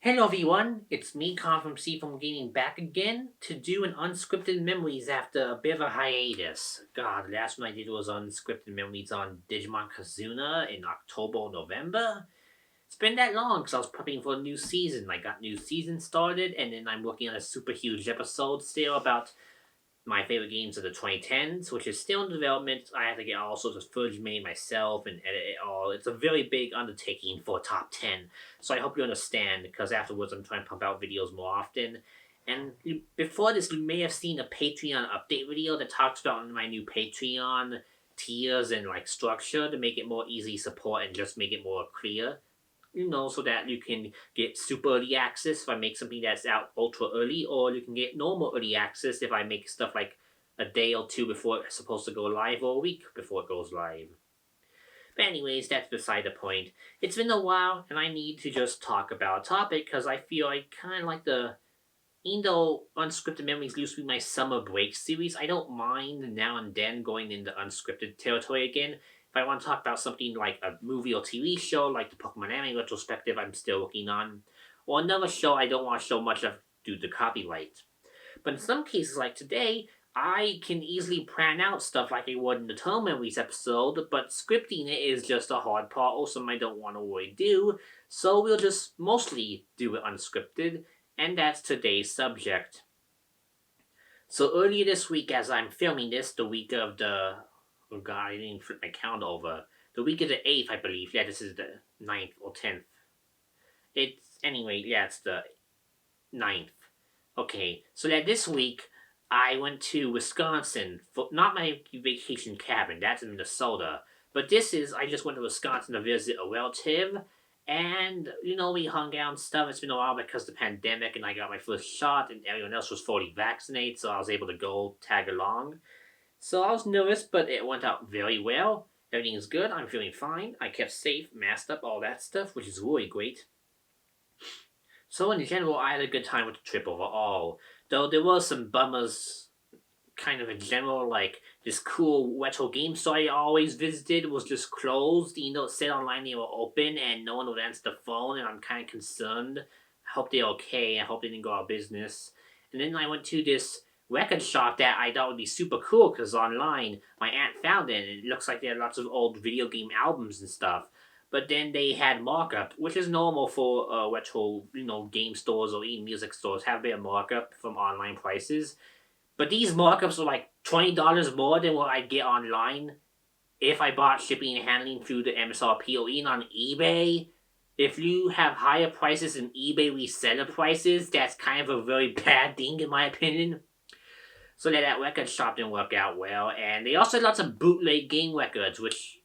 Hello everyone, it's me, Con from C from Gaming, back again to do an Unscripted Memories after a bit of a hiatus. God, the last one I did was Unscripted Memories on Digimon Kazuna in October or November. It's been that long because I was prepping for a new season. I got new season started, and then I'm working on a super huge episode still about my favorite games of the 2010s, which is still in development. I have to get all sorts of footage made myself and edit it all. It's a very big undertaking for a top 10, so I hope you understand, because afterwards I'm trying to pump out videos more often. And before this, you may have seen a Patreon update video that talks about my new Patreon tiers and like structure to make it more easy support and just make it more clear, so that you can get super early access if I make something that's out ultra early, or you can get normal early access if I make stuff like a day or two before it's supposed to go live, or a week before it goes live. But anyways, that's beside the point. It's been a while, and I need to just talk about a topic, because I feel I kind of like even though Unscripted Memories used to be my summer break series, I don't mind now and then going into unscripted territory again. If I want to talk about something like a movie or TV show, like the Pokemon Anime retrospective I'm still working on, or another show I don't want to show much of due to copyright. But in some cases, like today, I can easily plan out stuff like I would in the Tone Memories episode, but scripting it is just a hard part, or something I don't want to really do, so we'll just mostly do it unscripted, and that's today's subject. So earlier this week, as I'm filming this, the week of the... Oh god, I didn't flip my calendar over. The week of the 8th, I believe. Yeah, this is the 9th or 10th. It's the 9th. Okay, so that this week, I went to Wisconsin for not my vacation cabin, that's in Minnesota. But I just went to Wisconsin to visit a relative, and, we hung out and stuff. It's been a while because of the pandemic, and I got my first shot, and everyone else was fully vaccinated, so I was able to go tag along. So I was nervous, but it went out very well. Everything is good, I'm feeling fine. I kept safe, masked up, all that stuff, which is really great. So in general, I had a good time with the trip overall. Though there were some bummers, kind of in general, like this cool retro game store I always visited was just closed. It said online they were open and no one would answer the phone, and I'm kind of concerned. I hope they're okay. I hope they didn't go out of business. And then I went to this record shop that I thought would be super cool because online my aunt found it, and it looks like they had lots of old video game albums and stuff. But then they had markup, which is normal for retro, game stores or even music stores have a bit of markup from online prices. But these markups were like $20 more than what I'd get online if I bought shipping and handling through the MSRP or even on eBay. If you have higher prices than eBay reseller prices, that's kind of a very bad thing in my opinion. So that record shop didn't work out well, and they also had lots of bootleg game records, which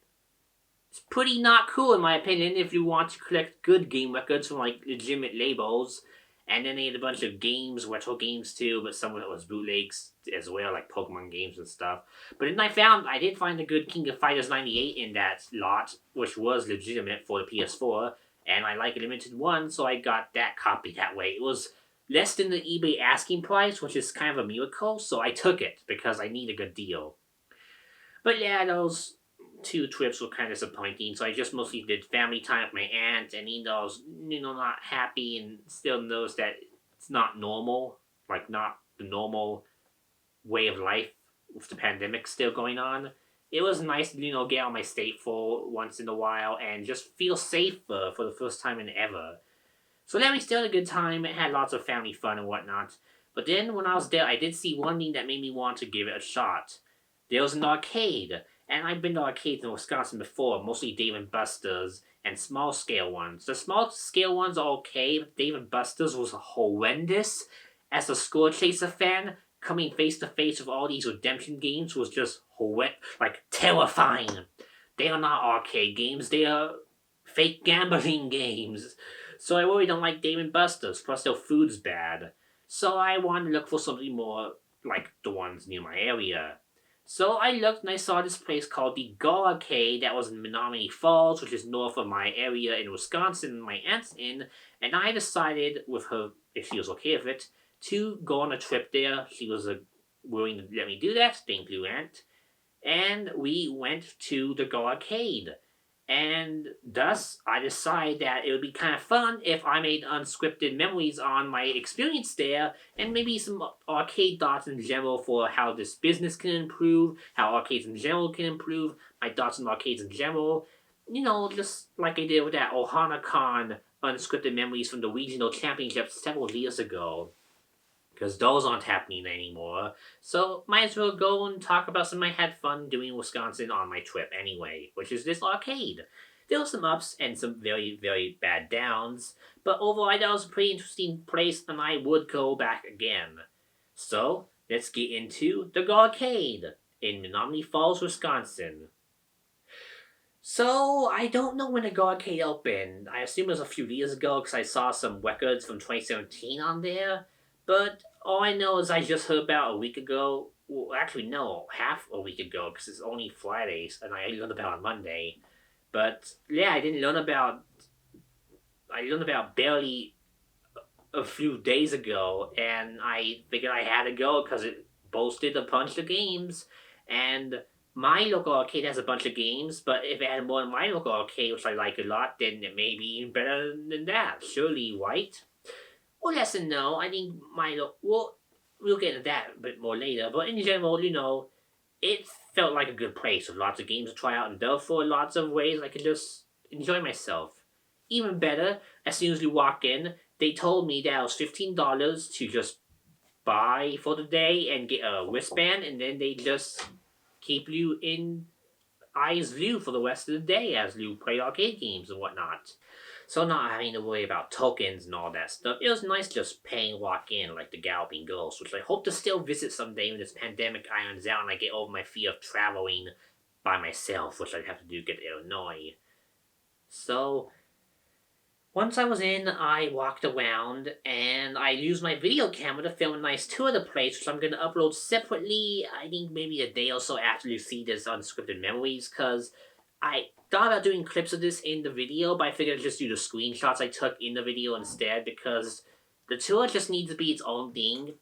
is pretty not cool in my opinion if you want to collect good game records from like legitimate labels. And then they had a bunch of games, retro games too, but some of it was bootlegs as well, like Pokemon games and stuff. But then I did find a good King of Fighters 98 in that lot, which was legitimate for the PS4, and I like a limited one, so I got that copy that way. It was less than the eBay asking price, which is kind of a miracle, so I took it because I need a good deal. But yeah, those 2 trips were kind of disappointing, so I just mostly did family time with my aunt, and I was, not happy and still knows that it's not normal, like not the normal way of life with the pandemic still going on. It was nice to, get out of my state for once in a while and just feel safer for the first time in ever. So that we still had a good time, it had lots of family fun and whatnot. But then when I was there, I did see one thing that made me want to give it a shot. There was an arcade. And I've been to arcades in Wisconsin before, mostly Dave & Buster's and small scale ones. The small scale ones are okay, but Dave & Buster's was horrendous. As a Scorechaser fan, coming face to face with all these redemption games was just terrifying. They are not arcade games, they are fake gambling games. So I really don't like Dave & Buster's, plus their food's bad. So I wanted to look for something more like the ones near my area. So I looked and I saw this place called the Garcade that was in Menominee Falls, which is north of my area in Wisconsin, my aunt's in, and I decided with her, if she was okay with it, to go on a trip there. She was willing to let me do that, thank you, aunt. And we went to the Garcade. And thus, I decided that it would be kind of fun if I made unscripted memories on my experience there, and maybe some arcade thoughts in general for how this business can improve, how arcades in general can improve, my thoughts on arcades in general. Just like I did with that OhanaCon unscripted memories from the regional championships several years ago. Because those aren't happening anymore. So might as well go and talk about something I had fun doing in Wisconsin on my trip anyway, which is this arcade. There were some ups and some very, very bad downs, but overall that was a pretty interesting place and I would go back again. So let's get into the Garcade in Menominee Falls, Wisconsin. So, I don't know when the Garcade opened. I assume it was a few years ago because I saw some records from 2017 on there. But all I know is I just heard about a week ago. Well, actually, no, half a week ago because it's only Fridays and I learned about it on Monday. But yeah, I learned about barely a few days ago, and I figured I had to go because it boasted a bunch of games. And my local arcade has a bunch of games, but if it had more than my local arcade, which I like a lot, then it may be even better than that. Surely, right? Well, yes and no. I think we'll get into that a bit more later. But in general, it felt like a good place with lots of games to try out, and therefore lots of ways I could just enjoy myself. Even better, as soon as you walk in, they told me that it was $15 to just buy for the day and get a wristband, and then they just keep you in eyes view for the rest of the day as you play arcade games and whatnot. So not having to worry about tokens and all that stuff. It was nice just paying walk in like the Galloping Ghost, which I hope to still visit someday when this pandemic irons out and I get over my fear of traveling by myself, which I'd have to do to get to Illinois. So once I was in, I walked around and I used my video camera to film a nice tour of the place, which I'm going to upload separately, I think maybe a day or so after you see this unscripted memories, because I thought about doing clips of this in the video, but I figured I'd just do the screenshots I took in the video instead, because the tour just needs to be its own thing.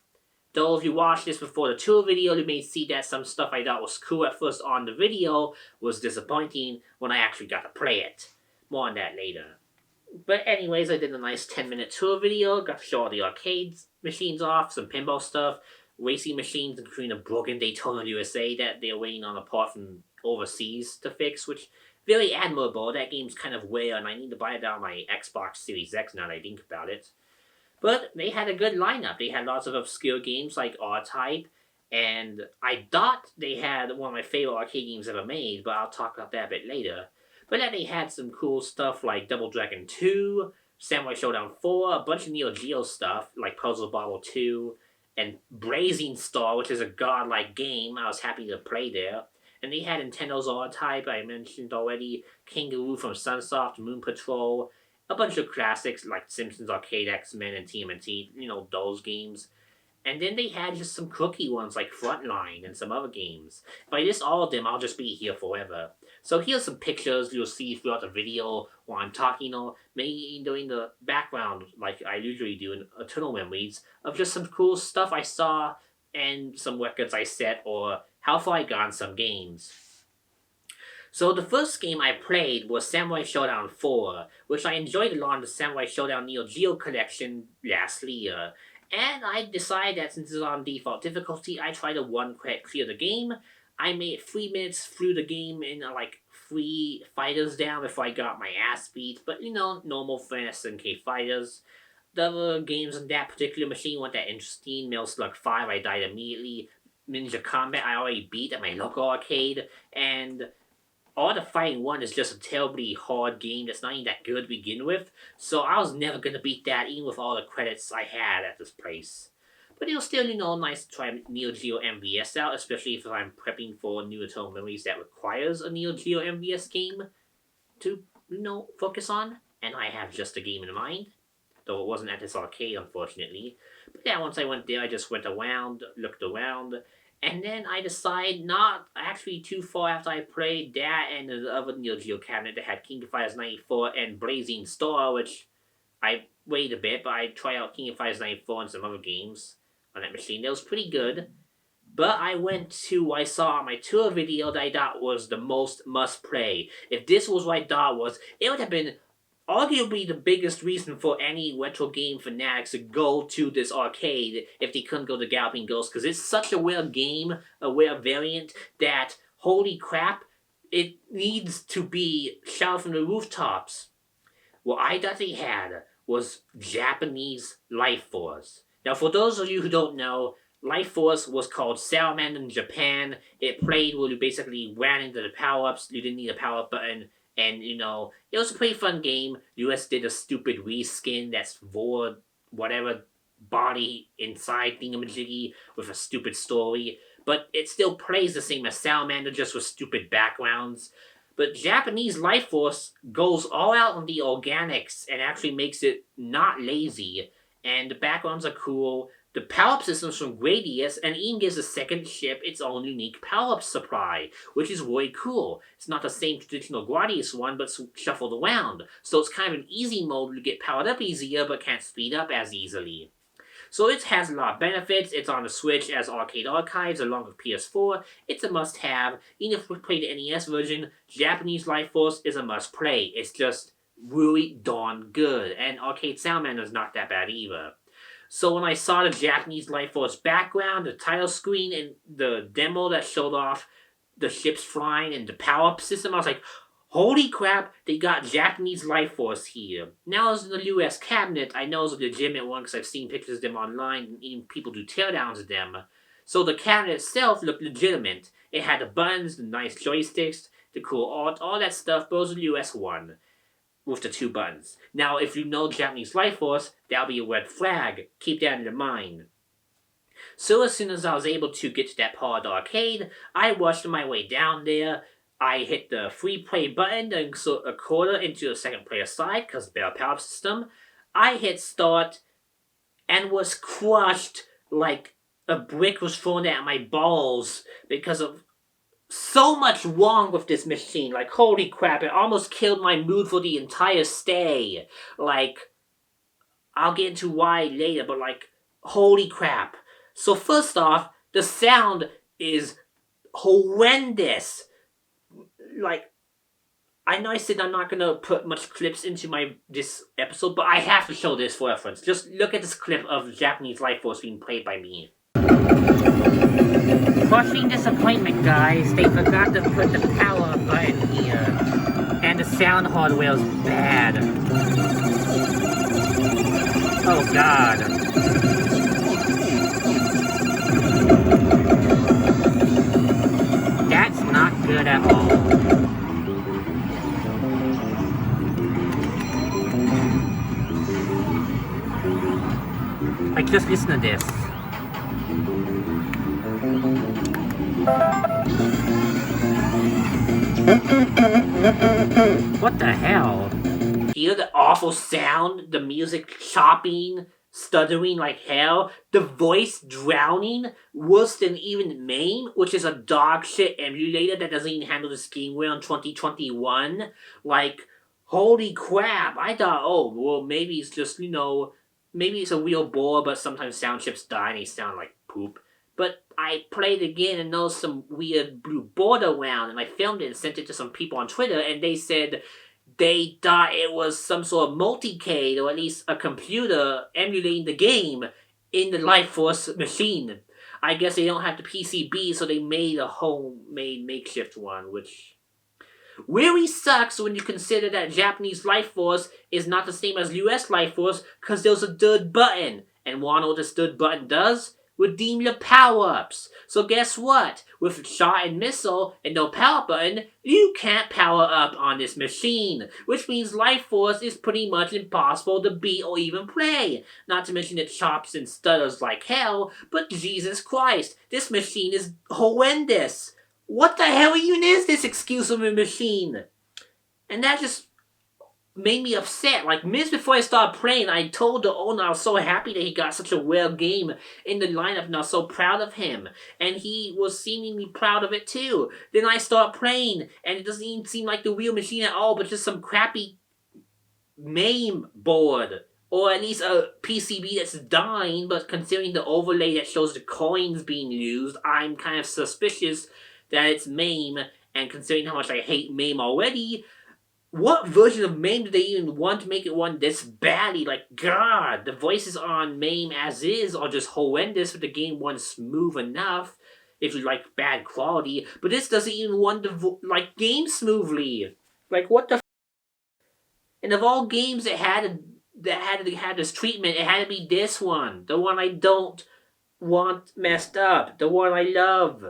Though if you watch this before the tour video, you may see that some stuff I thought was cool at first on the video was disappointing when I actually got to play it. More on that later. But anyways, I did a nice 10-minute tour video, got to show all the arcade machines off, some pinball stuff, racing machines, including a broken Daytona USA that they're waiting on a part from overseas to fix, which very admirable. That game's kind of rare, and I need to buy it on my Xbox Series X now that I think about it. But they had a good lineup. They had lots of obscure games like R-Type, and I thought they had one of my favorite arcade games ever made, but I'll talk about that a bit later. But then they had some cool stuff like Double Dragon 2, Samurai Showdown 4, a bunch of Neo Geo stuff like Puzzle Bobble 2, and Blazing Star, which is a godlike game I was happy to play there. And they had Nintendo's R-Type, I mentioned already, Kangaroo from Sunsoft, Moon Patrol, a bunch of classics like Simpsons Arcade, X-Men, and TMNT, those games. And then they had just some cookie ones like Frontline and some other games. If I list all of them, I'll just be here forever. So here's some pictures you'll see throughout the video while I'm talking, or maybe during the background like I usually do in Eternal Memories, of just some cool stuff I saw and some records I set or how far I got in some games. So the first game I played was Samurai Showdown 4, which I enjoyed a lot in the Samurai Showdown Neo Geo collection last year. And I decided that since it's on default difficulty, I tried to one-credit clear the game. I made 3 minutes through the game in 3 fighters down before I got my ass beat. But normal for SNK fighters. The other games on that particular machine weren't that interesting. Metal Slug 5, I died immediately. Ninja Combat, I already beat at my local arcade. And All the Fighting 1 is just a terribly hard game that's not even that good to begin with, so I was never going to beat that even with all the credits I had at this place. But it was still, nice to try Neo Geo MVS out, especially if I'm prepping for New Eternal Memories that requires a Neo Geo MVS game to, focus on, and I have just a game in mind, though it wasn't at this arcade, unfortunately. But yeah, once I went there, I just went around, looked around, and then I decided not actually too far after I played that and the other Neo Geo cabinet that had King of Fighters 94 and Blazing Star, which I waited a bit, but I tried out King of Fighters 94 and some other games on that machine. That was pretty good. But I saw on my tour video that I thought was the most must play. If this was what I thought was, it would have been arguably the biggest reason for any retro game fanatics to go to this arcade if they couldn't go to Galloping Ghost, because it's such a rare game, a rare variant, that holy crap, it needs to be shouted from the rooftops. What I thought they had was Japanese Life Force. Now, for those of you who don't know, Life Force was called Salamander in Japan. It played where you basically ran into the power-ups. You didn't need a power-up button. And, it was a pretty fun game. US did a stupid reskin that's Vor, whatever, body inside thingamajiggy with a stupid story. But it still plays the same as Salamander, just with stupid backgrounds. But Japanese Life Force goes all out on the organics and actually makes it not lazy. And the backgrounds are cool. The power-up system's from Gradius, and even gives the second ship its own unique power-up supply, which is really cool. It's not the same traditional Gradius one, but shuffled around. So it's kind of an easy mode to get powered up easier, but can't speed up as easily. So it has a lot of benefits. It's on the Switch as Arcade Archives along with PS4. It's a must-have. Even if we play the NES version, Japanese Life Force is a must-play. It's just really darn good. And Arcade Salamander's not that bad either. So when I saw the Japanese Life Force background, the title screen, and the demo that showed off the ships flying and the power-up system, I was like, holy crap, they got Japanese Life Force here. Now as in the US cabinet, I know it's a legitimate one because I've seen pictures of them online and even people do teardowns of them. So the cabinet itself looked legitimate. It had the buttons, the nice joysticks, the cool art, all that stuff, but it was the US one with the 2 buttons. Now if you know Japanese Life Force, that'll be a red flag. Keep that in your mind. So as soon as I was able to get to that part of the arcade, I rushed my way down there. I hit the free play button and insert a quarter into the second player side because better power system. I hit start and was crushed like a brick was thrown at my balls because of so much wrong with this machine. Like, holy crap, it almost killed my mood for the entire stay. Like, I'll get into why later, but like, holy crap. So first off, the sound is horrendous. Like, I know I said I'm not gonna put much clips into this episode, but I have to show this for reference. Just look at this clip of Japanese Life Force being played by me. Crushing disappointment, guys. They forgot to put the power button here. And the sound hardware is bad. Oh god. That's not good at all. Like, just listen to this. What the hell? Hear the awful sound? The music chopping, stuttering like hell? The voice drowning? Worse than even MAME, which is a dog shit emulator that doesn't even handle this game well in 2021? Like, holy crap. I thought, oh, well, maybe it's just, maybe it's a real bore, but sometimes sound chips die and they sound like poop. But I played again and noticed some weird blue border around, and I filmed it and sent it to some people on Twitter, and they said they thought it was some sort of multicade, or at least a computer emulating the game in the Life Force machine. I guess they don't have the PCB, so they made a homemade makeshift one, which really sucks when you consider that Japanese Life Force is not the same as US Life Force, because there's a third button. And wanna know what this third button does? Redeem your power-ups. So guess what? With shot and missile and no power button, you can't power up on this machine. Which means Life Force is pretty much impossible to beat or even play. Not to mention it chops and stutters like hell, but Jesus Christ, this machine is horrendous. What the hell even is this excuse of a machine? And that just made me upset. Like, minutes before I started playing, I told the owner I was so happy that he got such a rare game in the lineup and I was so proud of him. And he was seemingly proud of it too. Then I start playing and it doesn't even seem like the real machine at all, but just some crappy MAME board. Or at least a PCB that's dying, but considering the overlay that shows the coins being used, I'm kind of suspicious that it's MAME, and considering how much I hate MAME already, what version of MAME do they even want to make it one this badly? Like, God, the voices on MAME as is are just horrendous, but the game wasn't smooth enough if you like bad quality, but this doesn't even want to, game smoothly. Like, what the and of all games that had this treatment, it had to be this one. The one I don't want messed up. The one I love.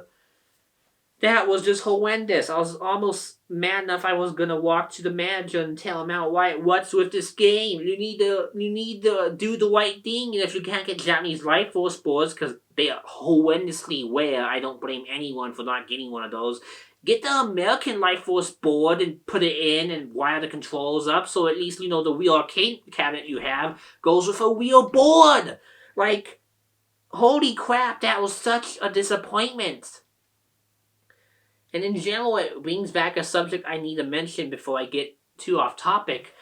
That was just horrendous. I was almost mad enough I was gonna walk to the manager and tell him outright, what's with this game? You need to do the right thing, and if you can't get Japanese Life Force boards, because they are horrendously rare, I don't blame anyone for not getting one of those. Get the American Life Force board and put it in and wire the controls up so at least, the real arcade cabinet you have goes with a real board. Like, holy crap, that was such a disappointment. And in general, it brings back a subject I need to mention before I get too off topic.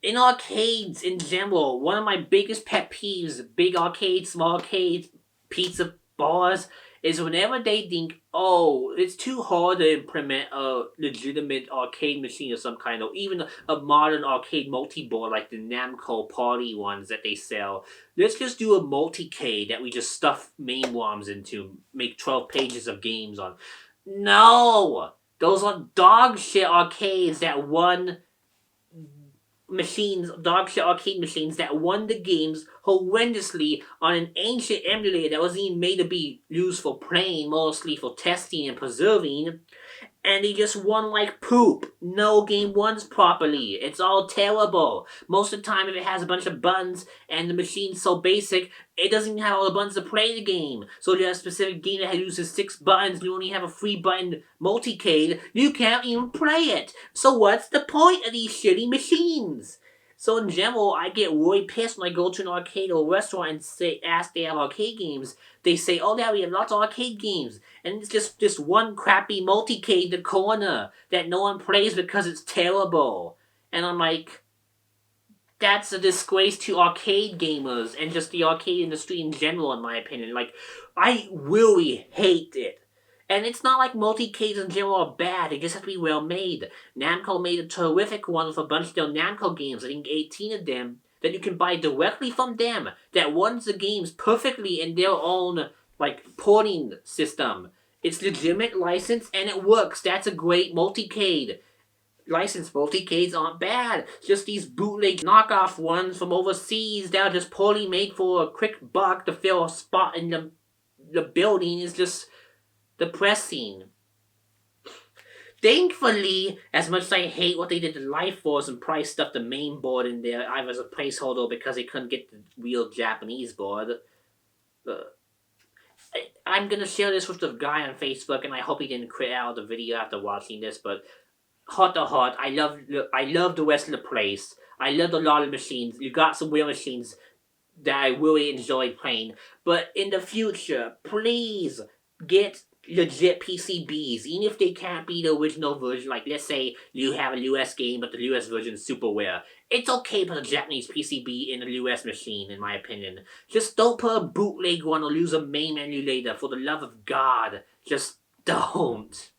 In arcades, in general, one of my biggest pet peeves, big arcades, small arcades, pizza bars, is whenever they think, oh, it's too hard to implement a legitimate arcade machine of some kind, or even a modern arcade multi-board like the Namco Party ones that they sell. Let's just do a multicade that we just stuff main ROMs into, make 12 pages of games on. No! Those are dog shit arcades that won dog shit arcade machines that won the games horrendously on an ancient emulator that wasn't even made to be used for playing, mostly for testing and preserving. And they just won like poop. No game runs properly. It's all terrible. Most of the time, if it has a bunch of buttons and the machine's so basic, it doesn't even have all the buttons to play the game. So if you have a specific game that uses 6 buttons and you only have a 3-button multicade, you can't even play it. So what's the point of these shitty machines? So in general, I get really pissed when I go to an arcade or restaurant and ask they have arcade games. They say, oh yeah, we have lots of arcade games. And it's just this one crappy multicade in the corner that no one plays because it's terrible. And I'm like, that's a disgrace to arcade gamers and just the arcade industry in general, in my opinion. Like, I really hate it. And it's not like multicades in general are bad, they just have to be well made. Namco made a terrific one with a bunch of their Namco games, I think 18 of them, that you can buy directly from them, that runs the games perfectly in their own, porting system. It's legitimate license and it works. That's a great multicade. Licensed multicades aren't bad. Just these bootleg knockoff ones from overseas that are just poorly made for a quick buck to fill a spot in the building is just depressing. Thankfully, as much as I hate what they did to Life Force and probably stuffed the main board in there, I was a placeholder because they couldn't get the real Japanese board. I'm gonna share this with the guy on Facebook, and I hope he didn't quit out the video after watching this. But heart to heart, I love the rest of the place. I loved a lot of machines. You got some real machines that I really enjoyed playing. But in the future, please get legit PCBs, even if they can't be the original version. Like, let's say you have a US game, but the US version is super rare. It's okay to put a Japanese PCB in a US machine, in my opinion. Just don't put a bootleg one or use a main emulator, for the love of God. Just don't.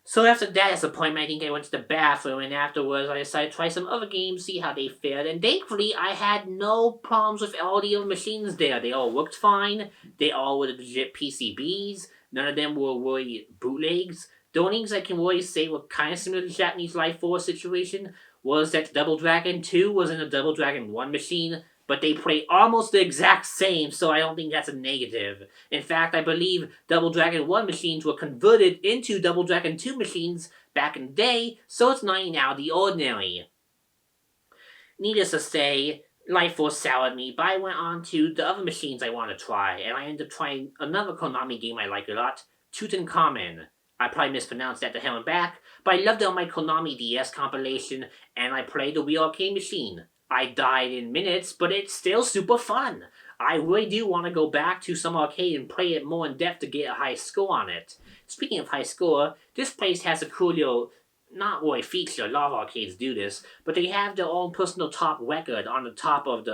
So after that disappointment, I think I went to the bathroom, and afterwards I decided to try some other games, see how they fared, and thankfully I had no problems with all the other machines there. They all worked fine, they all were legit PCBs, none of them were really bootlegs. The only things I can really say were kind of similar to the Japanese Life Force situation was that Double Dragon 2 was in a Double Dragon 1 machine, but they play almost the exact same, so I don't think that's a negative. In fact, I believe Double Dragon 1 machines were converted into Double Dragon 2 machines back in the day, so it's not even out of the ordinary. Needless to say, Life Force soured me, but I went on to the other machines I want to try, and I ended up trying another Konami game I like a lot, Tutankhamun. I probably mispronounced that to hell and back, but I loved it on my Konami DS compilation, and I played the Wii arcade machine. I died in minutes, but it's still super fun. I really do want to go back to some arcade and play it more in depth to get a high score on it. Speaking of high score, this place has a cool little not really feature, a lot of arcades do this, but they have their own personal top record on the top of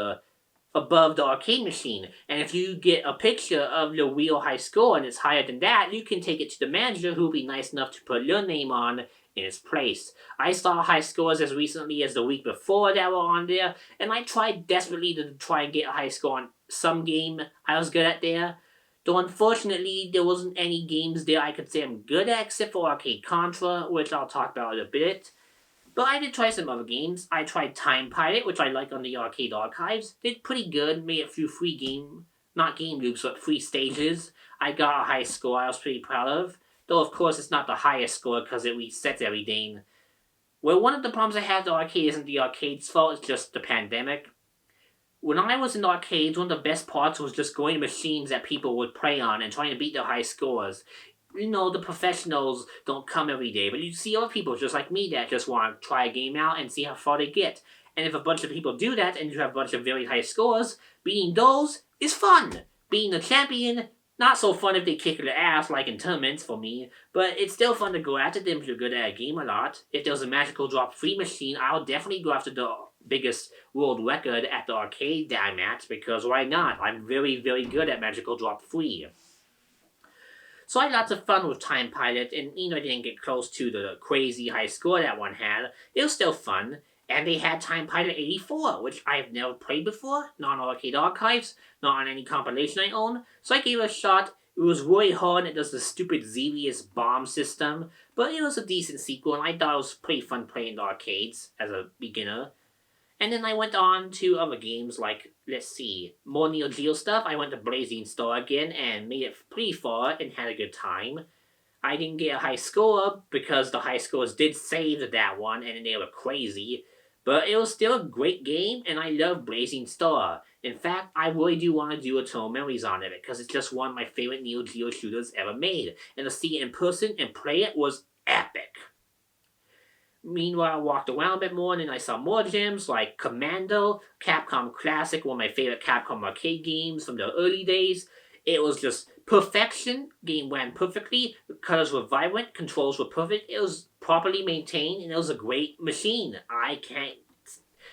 above the arcade machine. And if you get a picture of the real high score and it's higher than that, you can take it to the manager who will be nice enough to put your name on in its place. I saw high scores as recently as the week before that were on there, and I tried desperately to try and get a high score on some game I was good at there. Though unfortunately, there wasn't any games there I could say I'm good at except for Arcade Contra, which I'll talk about in a bit. But I did try some other games. I tried Time Pilot, which I like on the arcade archives. Did pretty good, made it through not game loops, but 3 stages. I got a high score I was pretty proud of. Though of course it's not the highest score because it resets every day. Well, one of the problems I had with the arcade isn't the arcade's fault, it's just the pandemic. When I was in arcades, one of the best parts was just going to machines that people would play on and trying to beat their high scores. You know, the professionals don't come every day, but you see other people just like me that just want to try a game out and see how far they get. And if a bunch of people do that and you have a bunch of very high scores, beating those is fun. Being the champion, not so fun if they kick your ass like in tournaments for me, but it's still fun to go after them if you're good at a game a lot. If there's a magical drop free machine, I'll definitely go after the biggest world record at the arcade that I'm at, because why not? I'm very, very good at magical drop free. So I had lots of fun with Time Pilot, and I didn't get close to the crazy high score that one had. It was still fun. And they had Time Pilot 84, which I've never played before, not on Arcade Archives, not on any compilation I own. So I gave it a shot. It was really hard, and it does the stupid Zelius bomb system, but it was a decent sequel, and I thought it was pretty fun playing the arcades as a beginner. And then I went on to other games like, more Neo Geo stuff. I went to Blazing Star again and made it pretty far and had a good time. I didn't get a high score because the high scores did save that one and they were crazy. But it was still a great game and I love Blazing Star. In fact, I really do want to do Eternal Memories on it because it's just one of my favorite Neo Geo shooters ever made. And to see it in person and play it was epic. Meanwhile, I walked around a bit more and then I saw more gems like Commando, Capcom Classic, one of my favorite Capcom arcade games from the early days. It was just perfection. Game ran perfectly. The colors were vibrant. Controls were perfect. It was properly maintained and it was a great machine. I can't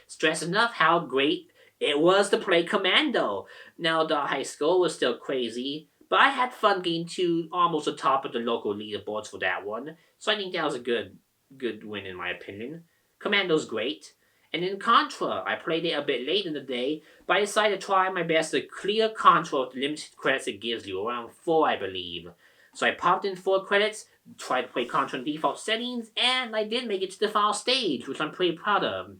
stress enough how great it was to play Commando. Now, the high score was still crazy, but I had fun getting to almost the top of the local leaderboards for that one. So I think that was a good win in my opinion. Commando's great. And in Contra, I played it a bit late in the day, but I decided to try my best to clear Contra with the limited credits it gives you, around 4 I believe. So I popped in 4 credits, tried to play Contra in default settings, and I did make it to the final stage, which I'm pretty proud of.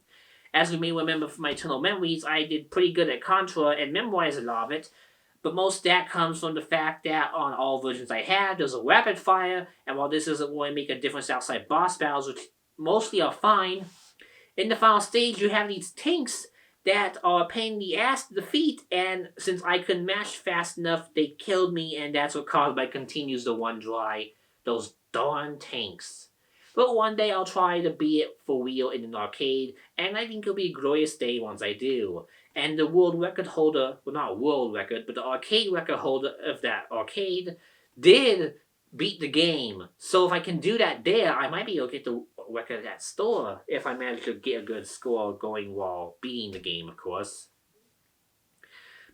As you may remember from my Eternal Memories, I did pretty good at Contra and memorized a lot of it, but most of that comes from the fact that on all versions I had, there's a rapid fire, and while this doesn't really make a difference outside boss battles, which mostly are fine, in the final stage you have these tanks that are a pain in the ass to defeat, and since I couldn't mash fast enough, they killed me, and that's what caused my continues to run dry. Those darn tanks. But one day I'll try to beat it for real in an arcade, and I think it'll be a glorious day once I do. And the world record holder, well not world record, but the arcade record holder of that arcade did beat the game. So if I can do that there, I might be able to get the record at that store if I manage to get a good score going while beating the game, of course.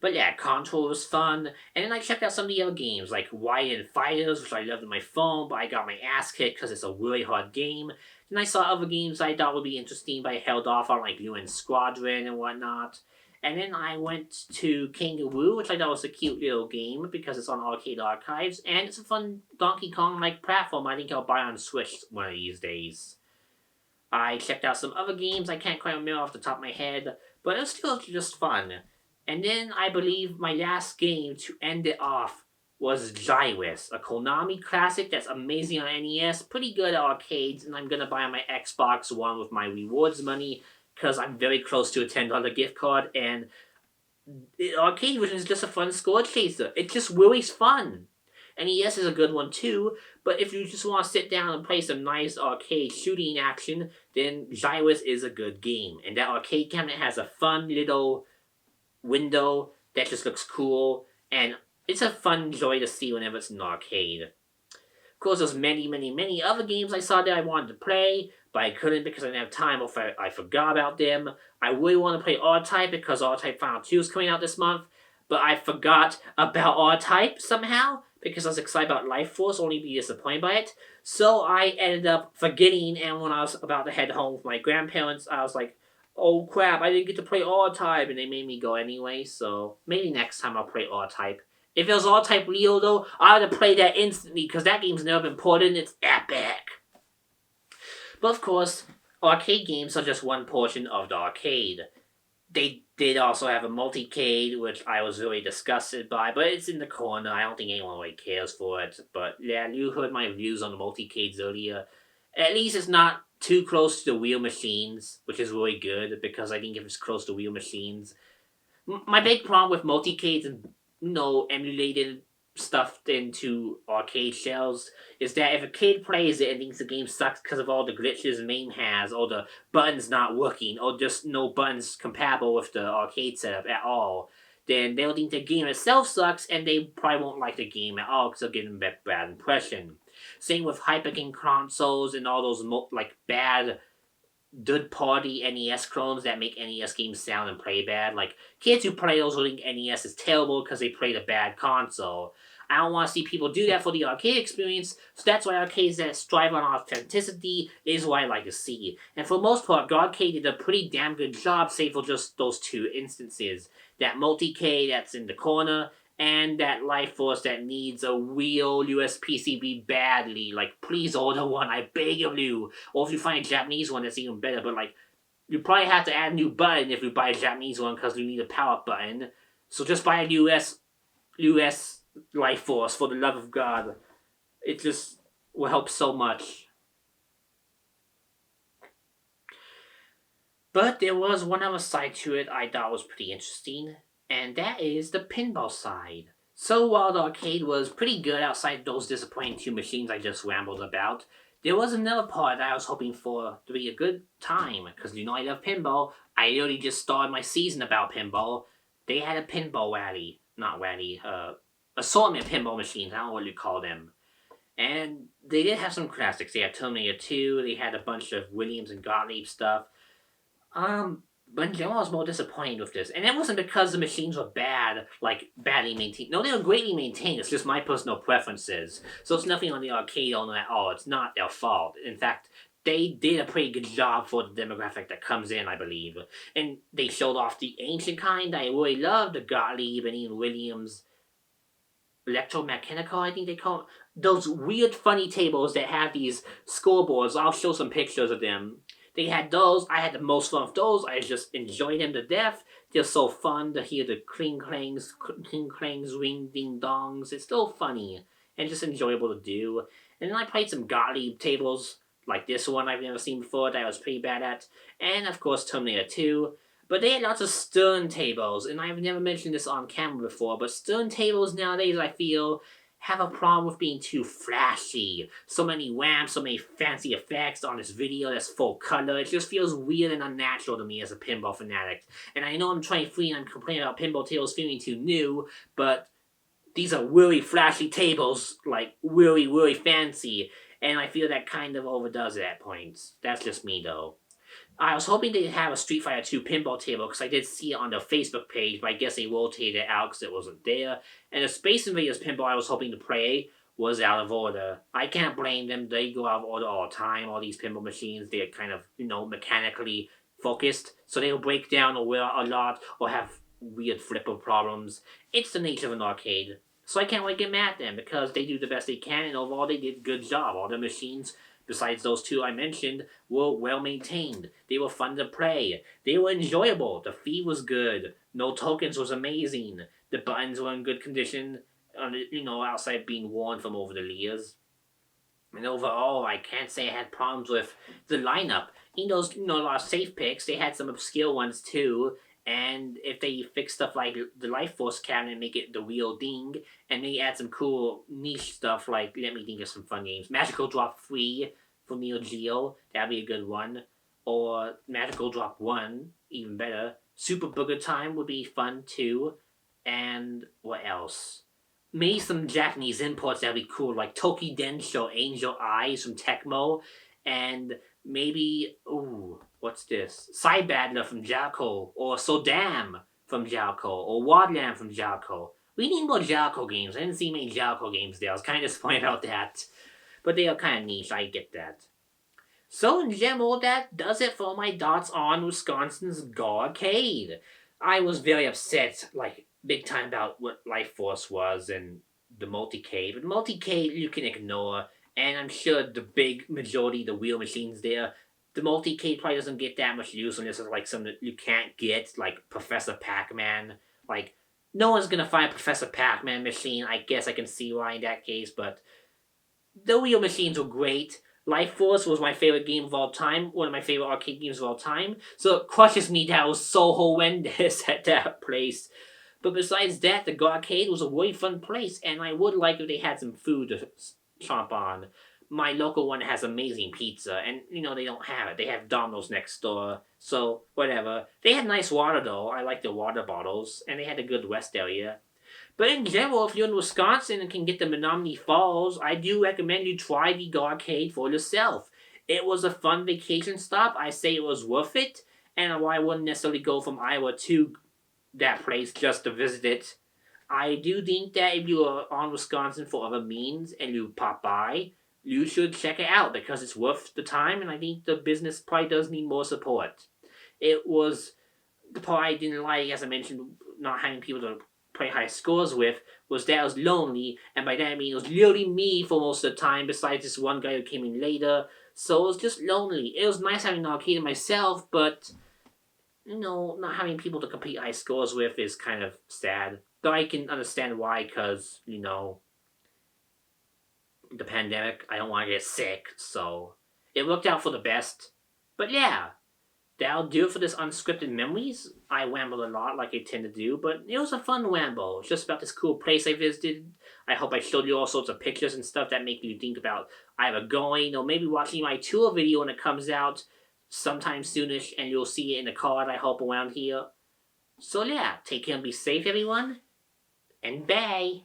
But yeah, Control was fun, and then I checked out some of the other games, like Widen Fighters, which I loved on my phone, but I got my ass kicked because it's a really hard game. Then I saw other games I thought would be interesting, but I held off on, like UN Squadron and whatnot. And then I went to Kangaroo, which I thought was a cute little game, because it's on Arcade Archives, and it's a fun Donkey Kong-like platform I think I'll buy on Switch one of these days. I checked out some other games I can't quite remember off the top of my head, but it was still just fun. And then I believe my last game to end it off was Gyrus, a Konami classic that's amazing on NES, pretty good at arcades, and I'm gonna buy on my Xbox One with my rewards money because I'm very close to a $10 gift card, and the arcade version is just a fun score chaser. It just really fun. NES is a good one too, but if you just want to sit down and play some nice arcade shooting action, then Gyrus is a good game. And that arcade cabinet has a fun little window that just looks cool, and it's a fun joy to see whenever it's in an arcade. Of course, there's many other games I saw that I wanted to play, but I couldn't because I didn't have time or I forgot about them. I really want to play R-Type because R-Type Final 2 is coming out this month, but I forgot about R-Type somehow because I was excited about Life Force, only to be disappointed by it. So I ended up forgetting, and when I was about to head home with my grandparents, I was like, oh crap, I didn't get to play R-Type, and they made me go anyway, so maybe next time I'll play R-Type. If it was R-Type Leo, though, I would have played that instantly, because that game's never been ported, and it's epic. But of course, arcade games are just one portion of the arcade. They did also have a Multicade, which I was really disgusted by, but it's in the corner. I don't think anyone really cares for it. But yeah, you heard my views on the Multicades earlier. At least it's not too close to the wheel machines, which is really good, because I think if it's close to wheel machines... My big problem with Multicades and, emulated stuff into arcade shells is that if a kid plays it and thinks the game sucks because of all the glitches the main has, or the buttons not working, or just no buttons compatible with the arcade setup at all, then they'll think the game itself sucks, and they probably won't like the game at all because they'll get a bad impression. Same with hypergame consoles and all those bad third-party NES clones that make NES games sound and play bad. Like, kids who play those will think NES is terrible because they played a bad console. I don't want to see people do that for the arcade experience, so that's why arcades that strive on authenticity is what I like to see. And for the most part, Garcade did a pretty damn good job, save for just those two instances. That Multicade that's in the corner, and that Life Force that needs a real US PCB badly. Like, please order one, I beg of you. Or if you find a Japanese one, that's even better. But, you probably have to add a new button if you buy a Japanese one because you need a power button. So just buy a US Life Force, for the love of God. It just will help so much. But there was one other side to it I thought was pretty interesting, and that is the pinball side. So while the arcade was pretty good outside those disappointing two machines I just rambled about, there was another part that I was hoping for to be a good time, because I love pinball. I literally just started my season about pinball. They had a pinball assortment pinball machines, I don't know what you call them. And they did have some classics. They had Terminator 2, they had a bunch of Williams and Gottlieb stuff. But in general, I was more disappointed with this. And it wasn't because the machines were badly maintained. No, they were greatly maintained. It's just my personal preferences. So it's nothing on the arcade owner at all. It's not their fault. In fact, they did a pretty good job for the demographic that comes in, I believe. And they showed off the ancient kind I really loved, the Gottlieb and even Williams electromechanical, I think they call it. Those weird funny tables that have these scoreboards. I'll show some pictures of them. They had those. I had the most fun with those. I just enjoyed them to death. They're so fun to hear the cling clangs, ring ding dongs. It's still funny and just enjoyable to do. And then I played some Gottlieb tables, like this one I've never seen before that I was pretty bad at. And of course Terminator 2. But they had lots of Stern tables, and I've never mentioned this on camera before, but Stern tables nowadays, I feel, have a problem with being too flashy. So many whamps, so many fancy effects on this video that's full color. It just feels weird and unnatural to me as a pinball fanatic. And I know I'm 23 and I'm complaining about pinball tables feeling too new, but these are really flashy tables, really fancy, and I feel that kind of overdoes it at points. That's just me, though. I was hoping they'd have a Street Fighter 2 pinball table because I did see it on their Facebook page, but I guess they rotated it out because it wasn't there. And the Space Invaders pinball I was hoping to play was out of order. I can't blame them. They go out of order all the time, all these pinball machines. They're kind of, mechanically focused. So they'll break down or wear a lot or have weird flipper problems. It's the nature of an arcade. So I can't really get mad at them because they do the best they can, and overall they did a good job. All the machines, besides those two I mentioned, were well maintained. They were fun to play. They were enjoyable. The feed was good. No tokens was amazing. The buttons were in good condition, outside being worn from over the years. And overall, I can't say I had problems with the lineup. A lot of safe picks. They had some obscure ones too. And if they fix stuff like the Life Force cabinet and make it the real thing, and they add some cool niche stuff like, let me think of some fun games. Magical Drop 3 for Neo Geo, that'd be a good one. Or Magical Drop 1, even better. Super Booger Time would be fun too. And what else? maybe some Japanese imports that'd be cool, like Toki Densho Angel Eyes from Tecmo, and maybe, ooh, what's this? Side Battler from Jalco, or Sodam from Jalco, or Wadland from Jalco. We need more Jalco games. I didn't see many Jalco games there. I was kind of disappointed about that. But they are kind of niche, I get that. So in general, that does it for my thoughts on Wisconsin's Garcade. I was very upset, like, big time about what Life Force was and the Multicade. But Multicade you can ignore, and I'm sure the big majority of the wheel machines there, the Multicade probably doesn't get that much use unless it's like something that you can't get, like Professor Pac-Man. Like, no one's gonna find a Professor Pac-Man machine. I guess I can see why in that case, but the wheel machines were great. Life Force was my favorite game of all time, one of my favorite arcade games of all time. So it crushes me that it was so horrendous at that place. But besides that, the Garcade was a really fun place, and I would like if they had some food to chomp on. My local one has amazing pizza, and they don't have it. They have Domino's next door, so whatever. They had nice water though. I like the water bottles, and they had a good West area. But in general, if you're in Wisconsin and can get to Menominee Falls, I do recommend you try the Garcade for yourself. It was a fun vacation stop. I say it was worth it, and I wouldn't necessarily go from Iowa to that place just to visit it. I do think that if you are on Wisconsin for other means and you pop by, you should check it out because it's worth the time, and I think the business probably does need more support. It was the part I didn't like, as I mentioned, not having people to play high scores with, was that I was lonely, and by that I mean it was literally me for most of the time, besides this one guy who came in later. So it was just lonely. It was nice having an arcade myself, but not having people to compete high scores with is kind of sad. Though I can understand why, because, the pandemic, I don't want to get sick, so it worked out for the best. But yeah, that'll do it for this unscripted memories. I wambled a lot like I tend to do, but it was a fun wamble. It's just about this cool place I visited. I hope I showed you all sorts of pictures and stuff that make you think about either going or maybe watching my tour video when it comes out sometime soonish, and you'll see it in the card, I hope, around here. So yeah, take care and be safe, everyone, and bye!